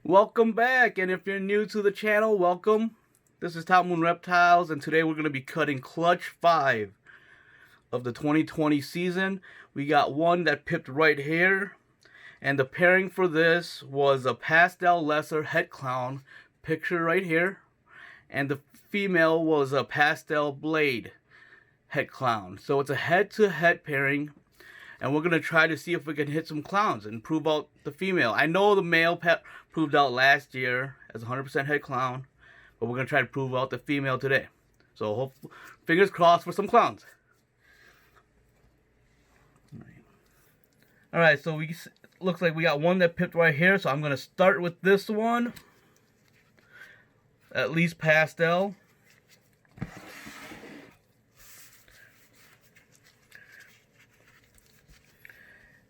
Welcome back, and if you're new to the channel, welcome. This is Top Moon Reptiles, and today we're going to be cutting clutch 5 of the 2020 season. We got one that pipped right here, and the pairing for this was a Pastel Het Clown, picture right here, and the female was a Pastel Blade Het Clown. So it's a head-to-head pairing. And we're going to try to see if we can hit some clowns and prove out the female. I know the male proved out last year as 100% head clown. But we're going to try to prove out the female today. So fingers crossed for some clowns. Alright, so looks like we got one that pipped right here. So I'm going to start with this one. At least pastel.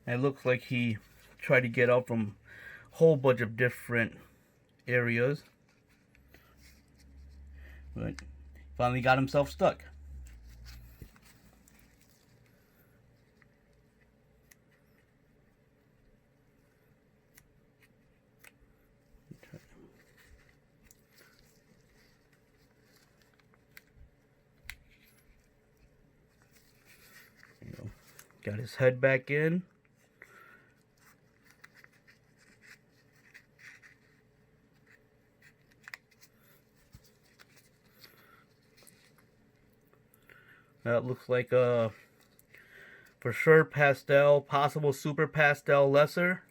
And it looks like he tried to get out from a whole bunch of different areas. But finally got himself stuck. Got his head back in. That looks like for sure pastel, possible super pastel lesser.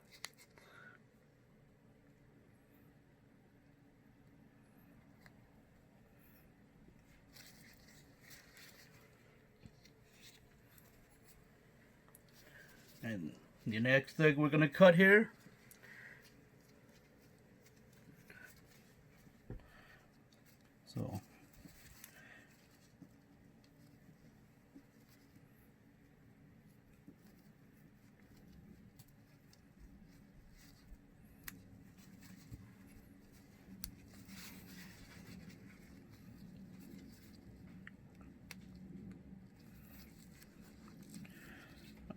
And the next thing we're gonna cut here. So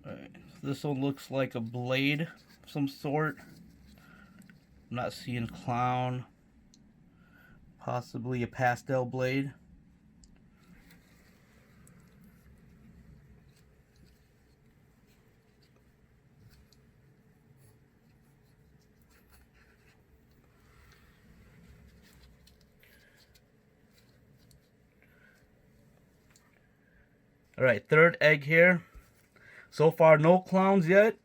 alright, this one looks like a blade of some sort. I'm not seeing clown. Possibly a pastel blade. Alright, third egg here. So far, no clowns yet.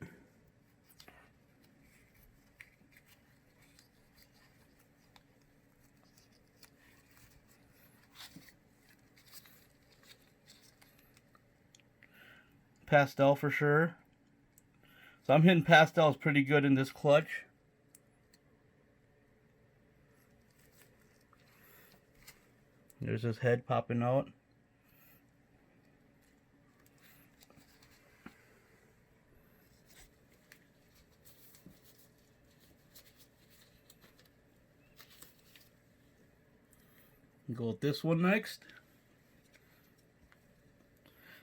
Pastel for sure. So I'm hitting pastels pretty good in this clutch. There's his head popping out. Go with this one next.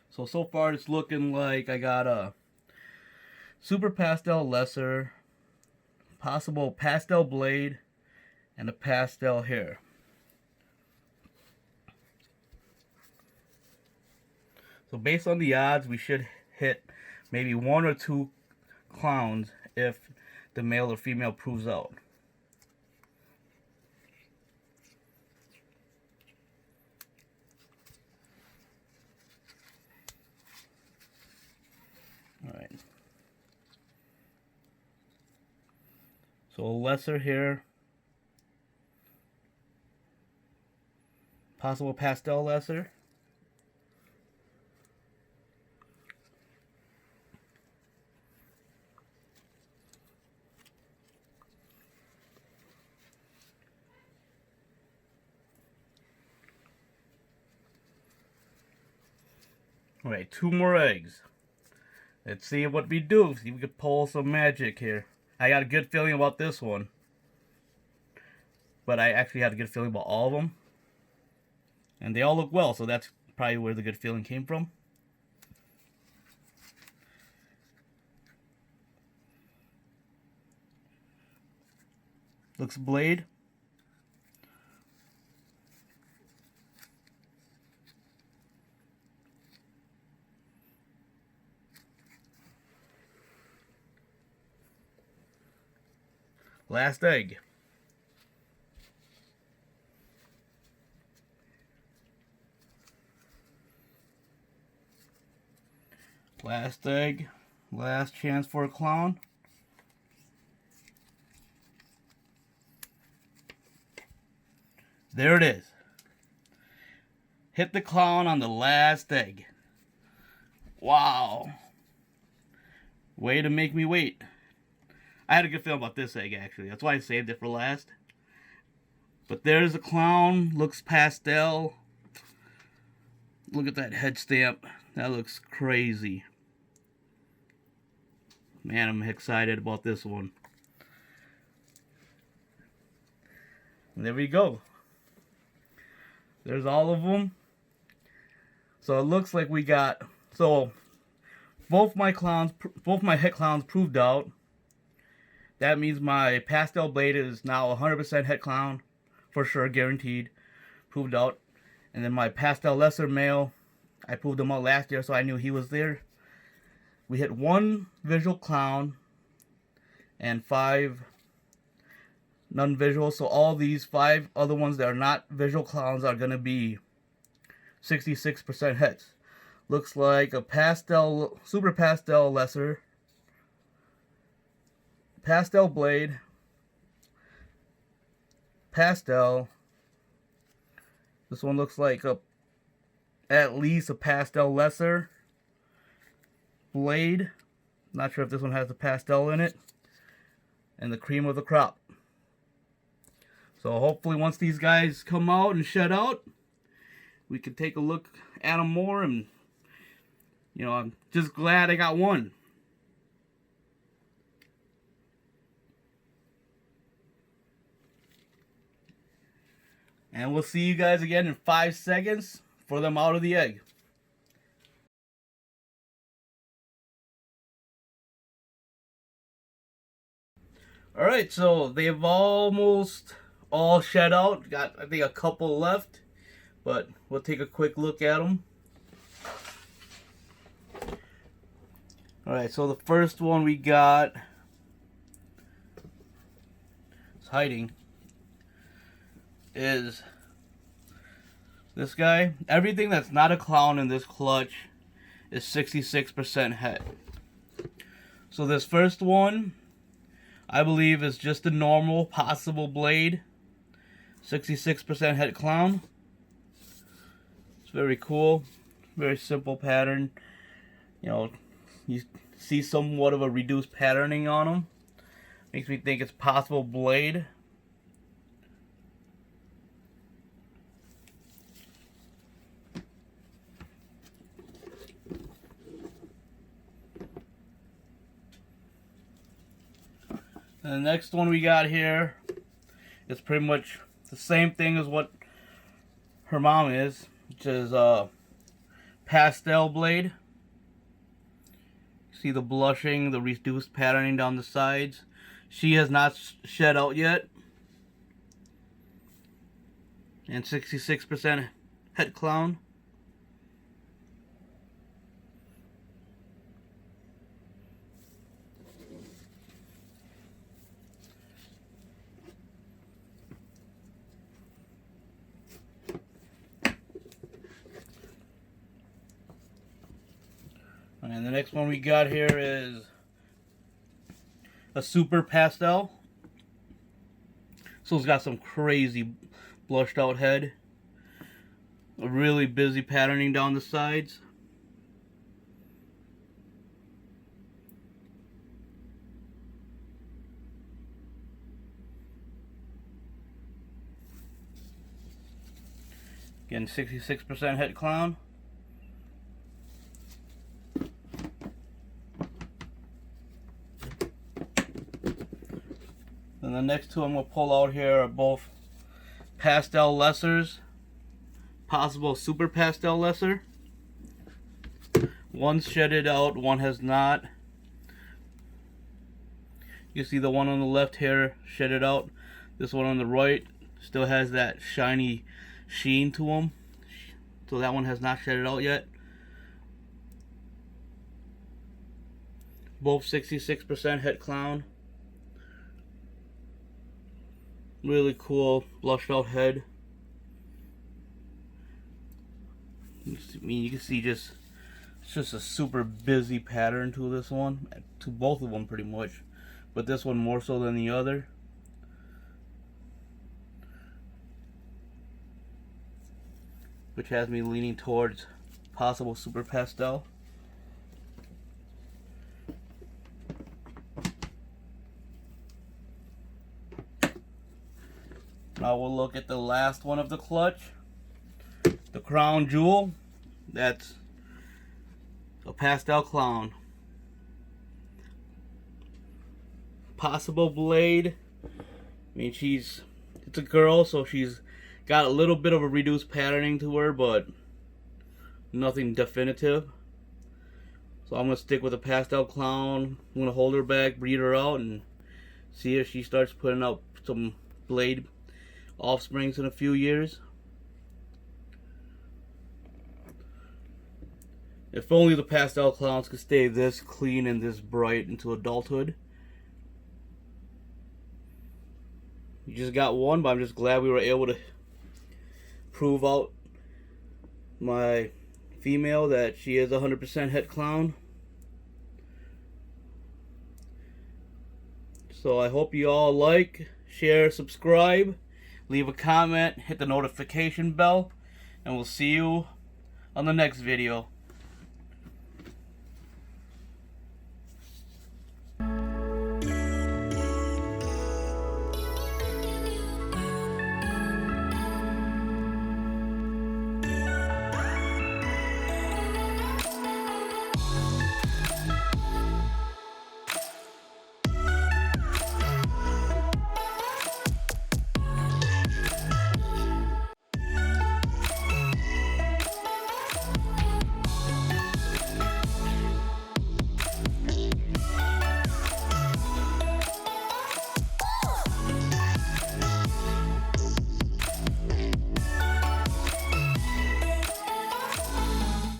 So far it's looking like I got a super pastel lesser, possible pastel blade, and a pastel hair. So based on the odds, we should hit maybe one or two clowns if the male or female proves out. Alright. So a lesser here. Possible pastel lesser. Alright, 2 more eggs. Let's see what we do. See if we can pull some magic here. I got a good feeling about this one. But I actually had a good feeling about all of them. And they all look well, so that's probably where the good feeling came from. Looks Blade. Last egg. Last egg. Last chance for a clown. There it is. Hit the clown on the last egg. Wow. Way to make me wait. I had a good feeling about this egg, actually. That's why I saved it for last. But there's a clown. Looks pastel. Look at that head stamp. That looks crazy. Man, I'm excited about this one. And there we go. There's all of them. So it looks like we got... So, both my het clowns proved out. That means my Pastel Blade is now 100% het clown. For sure, guaranteed. Proved out. And then my Pastel Lesser male, I proved him out last year, so I knew he was there. We hit 1 visual clown and 5 non-visual. So all these 5 other ones that are not visual clowns are going to be 66% hets. Looks like a pastel, super pastel lesser, Pastel Blade, pastel. This one looks like at least a pastel lesser, Blade. Not sure if this one has the pastel in it, and the cream of the crop. So hopefully once these guys come out and shed out, we can take a look at them more. And you know, I'm just glad I got one. And we'll see you guys again in 5 seconds for them out of the egg. Alright, so they've almost all shed out. Got, I think, a couple left. But we'll take a quick look at them. Alright, so the first one we got... It's hiding. Is this guy. Everything that's not a clown in this clutch is 66% het. So this first one, I believe, is just a normal possible Blade. 66% het clown. It's very cool. Very simple pattern. You know, you see somewhat of a reduced patterning on them. Makes me think it's possible Blade. And the next one we got here is pretty much the same thing as what her mom is, which is Pastel Blade. See the blushing, the reduced patterning down the sides. She has not shed out yet. And 66% het clown. And the next one we got here is a super pastel. So it's got some crazy blushed out head. A really busy patterning down the sides. Again, 66% het clown. And the next two I'm going to pull out here are both pastel lessers. Possible super pastel lesser. One's shedded out, one has not. You see the one on the left here shedded out. This one on the right still has that shiny sheen to them. So that one has not shedded out yet. Both 66% Het Clown. Really cool blushed out head. I mean, you can see it's just a super busy pattern to this one, to both of them pretty much, but this one more so than the other. Which has me leaning towards possible super pastel. Now we'll look at the last one of the clutch. The crown jewel. That's a pastel clown. Pastel Blade. I mean, it's a girl, so she's got a little bit of a reduced patterning to her, but nothing definitive. So I'm going to stick with a pastel clown. I'm going to hold her back, breed her out, and see if she starts putting out some blade offsprings in a few years. If only the pastel clowns could stay this clean and this bright into adulthood. You just got one, but I'm just glad we were able to prove out my female that she is 100% Het Clown. So I hope you all like, share, subscribe, leave a comment, hit the notification bell, and we'll see you on the next video.